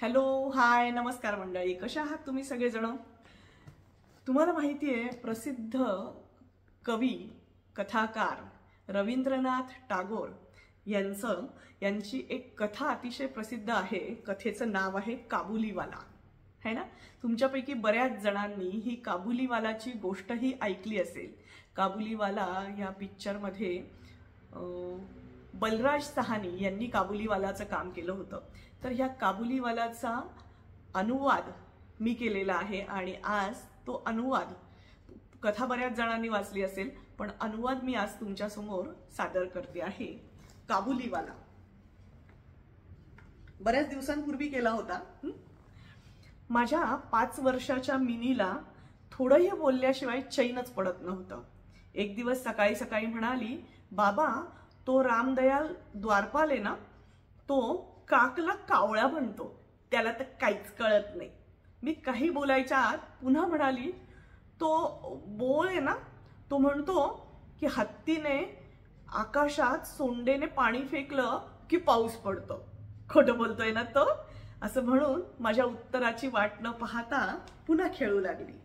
Hello, हाय, नमस्कार मंडळी. कशा आहात तुम्ही सगळेजण? तुम्हाला माहिती आहे, प्रसिद्ध कवी कथाकार रवींद्रनाथ टागोर यांची एक कथा अतिशय प्रसिद्ध आहे. कथेचं नाव आहे काबुलीवाला, है ना? तुमच्यापैकी बऱ्याच जणांनी ही काबुलीवालाची गोष्टही ऐकली असेल. काबुलीवाला या पिक्चरमध्ये बलराज सहानी यांनी काबुलीवालाचं काम केलं होतं. तर ह्या काबुलीवालाचा अनुवाद मी केलेला आहे आणि आज तो अनुवाद, कथा बऱ्याच जणांनी वाचली असेल, पण अनुवाद मी आज तुमच्या समोर सादर करते आहे. काबुलीवाला बऱ्याच दिवसांपूर्वी केला होता. माझ्या 5 वर्षाच्या मिनीला थोडंही बोलल्याशिवाय चैनच पडत नव्हतं. एक दिवस सकाळी सकाळी म्हणाली, बाबा, तो रामदयाल द्वारपाल आहे ना, तो काकला कावळा म्हणतो, त्याला तर काहीच कळत नाही. मी काही बोलायच्या आत पुन्हा म्हणाली, तो बोळ आहे ना, तो म्हणतो की हत्तीने आकाशात सोंडेने पाणी फेकलं की पाऊस पडतो. खोटं बोलतोय ना तो? असं म्हणून माझ्या उत्तराची वाट न पाहता पुन्हा खेळू लागली.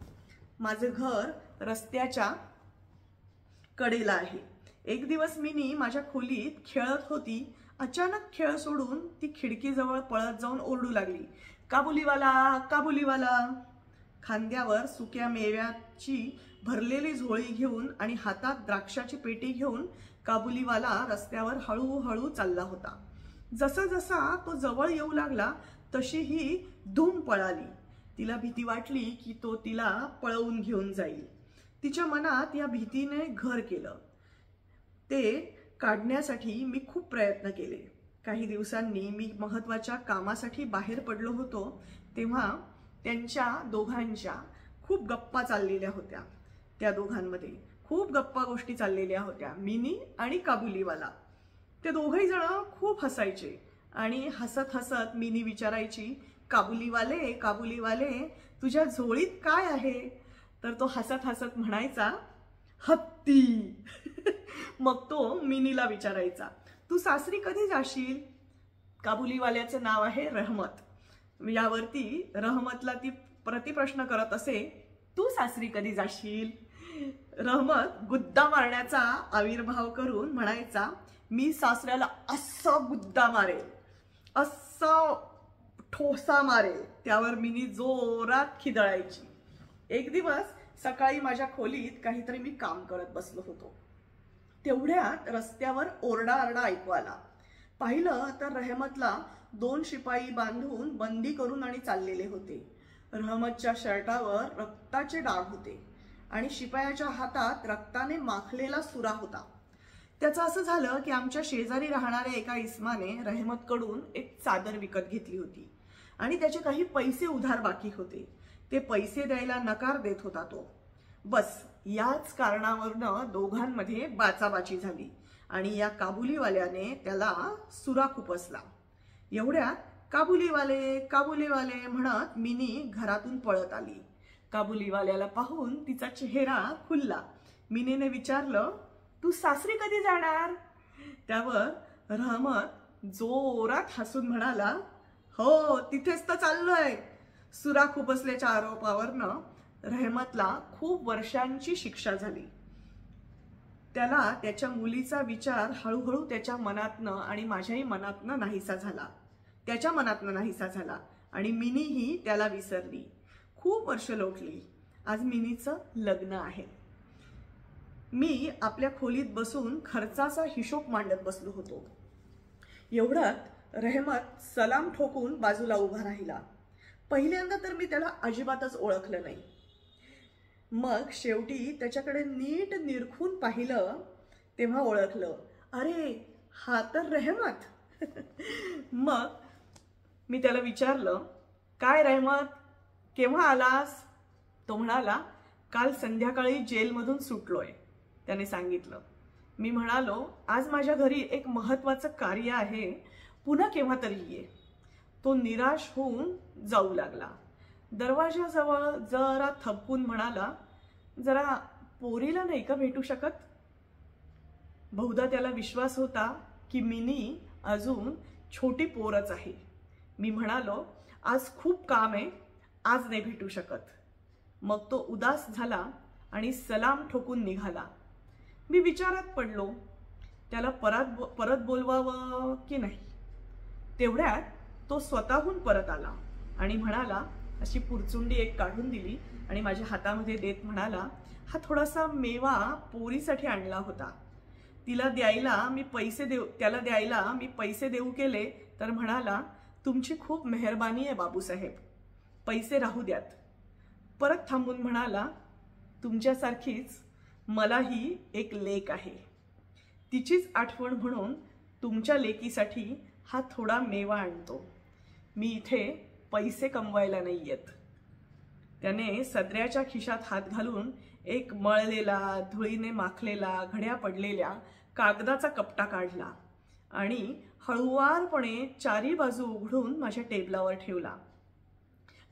माझं घर रस्त्याच्या कडेला आहे. एक दिवस मिनी माझ्या खोलीत खेळत होती. अचानक खेळ सोडून ती खिडकीजवळ पळत जाऊन ओरडू लागली, काबुलीवाला, काबुलीवाला. खांद्यावर सुक्या मेव्याची भरलेली झोळी घेऊन आणि हातात द्राक्षाची पेटी घेऊन काबुलीवाला रस्त्यावर हळूहळू चालला होता. जसा जसा तो जवळ येऊ लागला तशी ही धूम पळाली. तिला भीती वाटली की तो तिला पळवून घेऊन जाईल. तिच्या मनात या भीतीने घर केलं. ते काढण्यासाठी मी खूप प्रयत्न केले. काही दिवसांनी मी महत्त्वाच्या कामासाठी बाहेर पडलो होतो, तेव्हा त्यांच्या दोघांच्या खूप गप्पा चाललेल्या होत्या. त्या दोघांमध्ये खूप गप्पा गोष्टी चाललेल्या होत्या, मिनी आणि काबुलीवाला. ते दोघही जण खूप हसायचे आणि हसत हसत मिनी विचारायची, काबुलीवाले, काबुलीवाले, तुझ्या झोळीत काय आहे? तर तो हसत हसत म्हणायचा, हत्ती. मग तो मिनीला विचारायचा, तू सासरी कधी जाशील? काबुलीवाल्याचं नाव आहे रहमत. यावरती रहमतला ती प्रतिप्रश्न करत असे, तू सासरी कधी जाशील? रहमत गुद्दा मारण्याचा आविर्भाव करून म्हणायचा, मी सासऱ्याला असा गुद्दा मारेल, असा ठोसा मारेल. त्यावर मिनी जोरात खिदळायची. एक दिवस सकाळी माझ्या खोलीत काहीतरी मी काम करत बसलो होतो. तेवढ्यात रस्त्यावर ओरडाआरडा ऐकू आला. पाहिलं तर रहमतला 2 शिपाई बांधून बंदी करून आणि चाललेले होते. रहमतच्या शर्टावर रक्ताचे डाग होते आणि शिपायाच्या हातात रक्ताने माखलेला सुरा होता. त्याचं असं झालं की आमच्या शेजारी राहणाऱ्या एका इस्माने रहमतकडून एक चादर विकत घेतली होती आणि त्याचे काही पैसे उधार बाकी होते. ते पैसे द्यायला नकार देत होता तो. बस याच कारणावरनं दोघांमध्ये बाचाबाची झाली आणि या काबुलीवाल्याने त्याला सुरा खुपसला. एवढ्यात काबुलीवाले, काबुलीवाले म्हणत मिनी घरातून पळत आली. काबुलीवाल्याला पाहून तिचा चेहरा खुलला. मिनीने विचारलं, तू सासरी कधी जाणार? त्यावर रहमत जोरात हसून म्हणाला, हो, तिथेच तर चाललोय. सुरा खुपसल्याच्या आरोपावरनं रहमतला खूप वर्षांची शिक्षा झाली. त्याला त्याच्या मुलीचा विचार हळूहळू त्याच्या मनातनं आणि माझ्याही मनातनं नाहीसा झाला. त्याच्या मनातनं नाहीसा झाला आणि मिनीही त्याला विसरली. खूप वर्ष लोटली. आज मिनीचं लग्न आहे. मी आपल्या खोलीत बसून खर्चाचा हिशोब मांडत बसलो होतो. एवढ्यात रहमत सलाम ठोकून बाजूला उभा राहिला. पहिल्यांदा तर मी त्याला अजिबातच ओळखलं नाही. मग शेवटी त्याच्याकडे नीट निरखून पाहिलं तेव्हा ओळखलं, अरे हा तर रहमत. मग मी त्याला विचारलं, काय रहमत, केव्हा आलास? तो म्हणाला, काल संध्याकाळी जेलमधून सुटलोय, त्याने सांगितलं. मी म्हणालो, आज माझ्या घरी एक महत्त्वाचं कार्य आहे, पुन्हा केव्हा तरी ये. तो निराश होऊन जाऊ लागला. दरवाजाजवळ जरा थबकून म्हणाला, जरा पोरीला नाही का भेटू शकत? बहुधा त्याला विश्वास होता की मिनी अजून छोटी पोरच आहे. मी म्हणालो, आज खूप काम आहे, आज नाही भेटू शकत. मग तो उदास झाला आणि सलाम ठोकून निघाला. मी विचारात पडलो, त्याला परत बोलवावं की नाही. तेवढ्यात तो स्वतःहून परत आला आणि म्हणाला, अशी पुरचुंडी एक काढून दिली आणि माझ्या हातामध्ये देत म्हणाला, हा थोडासा मेवा पोरीसाठी आणला होता. त्याला द्यायला मी पैसे देऊ केले तर म्हणाला, तुमची खूप मेहरबानी आहे बाबूसाहेब, पैसे राहू द्यात. परत थांबून म्हणाला, तुमच्यासारखीच मलाही एक लेक आहे, तिचीच आठवण म्हणून तुमच्या लेकीसाठी हा थोडा मेवा आणतो. मी इथे पैसे कमवायला नाही येत. त्याने सदऱ्याच्या खिशात हात घालून एक मळलेला, धुळीने माखलेला, घड्या पडलेल्या कागदाचा कपटा काढला आणि हळुवारपणे चारी बाजू उघडून माझ्या टेबलावर ठेवला.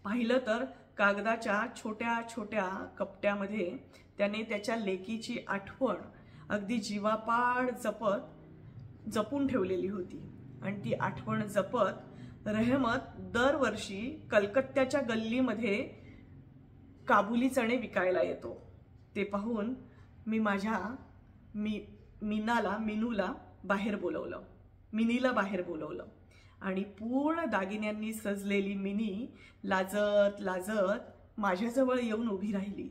पाहिलं तर कागदाच्या छोट्या छोट्या कपट्यामध्ये त्याने त्याच्या लेकीची आठवण अगदी जीवापाड जपून ठेवलेली होती. आणि ती आठवण जपत रहमत दरवर्षी कलकत्त्याच्या गल्लीमध्ये काबुली चणे विकायला येतो. ते पाहून मी माझ्या मिनीला बाहेर बोलवलं आणि पूर्ण दागिन्यांनी सजलेली मिनी लाजत लाजत माझ्याजवळ येऊन उभी राहिली.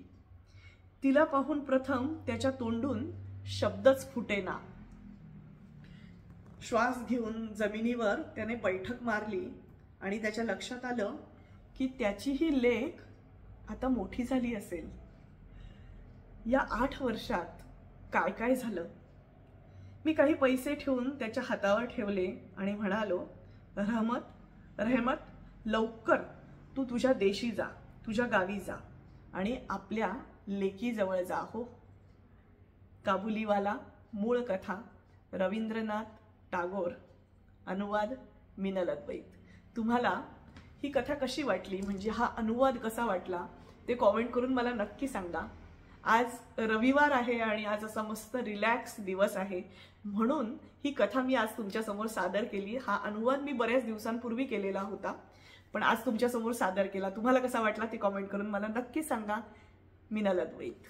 तिला पाहून प्रथम त्याच्या तोंडून शब्दच फुटेना. श्वास घेऊन जमिनीवर त्याने बैठक मारली आणि त्याच्या लक्षात आलं की त्याची ही लेक आता मोठी झाली असेल. या 8 वर्षात काय काय झालं. मी काही पैसे ठेवून त्याच्या हातावर ठेवले आणि म्हणालो, रहमत, लवकर तू तुझ्या देशी जा, तुझ्या गावी जा आणि आपल्या लेकीजवळ जा हो. काबुलीवाला, मूळ कथा रवींद्रनाथ टागोर, अनुवाद मिनल अद्वैत. तुम्हाला ही कथा कशी वाटली, म्हणजे हा अनुवाद कसा वाटला ते कॉमेंट करून मला नक्की सांगा. आज रविवार आहे आणि आज असा मस्त रिलॅक्स दिवस आहे म्हणून ही कथा मी आज तुमच्यासमोर सादर केली. हा अनुवाद मी बऱ्याच दिवसांपूर्वी केलेला होता, पण आज तुमच्यासमोर सादर केला. तुम्हाला कसा वाटला ते कॉमेंट करून मला नक्की सांगा. मिनल अद्वैत.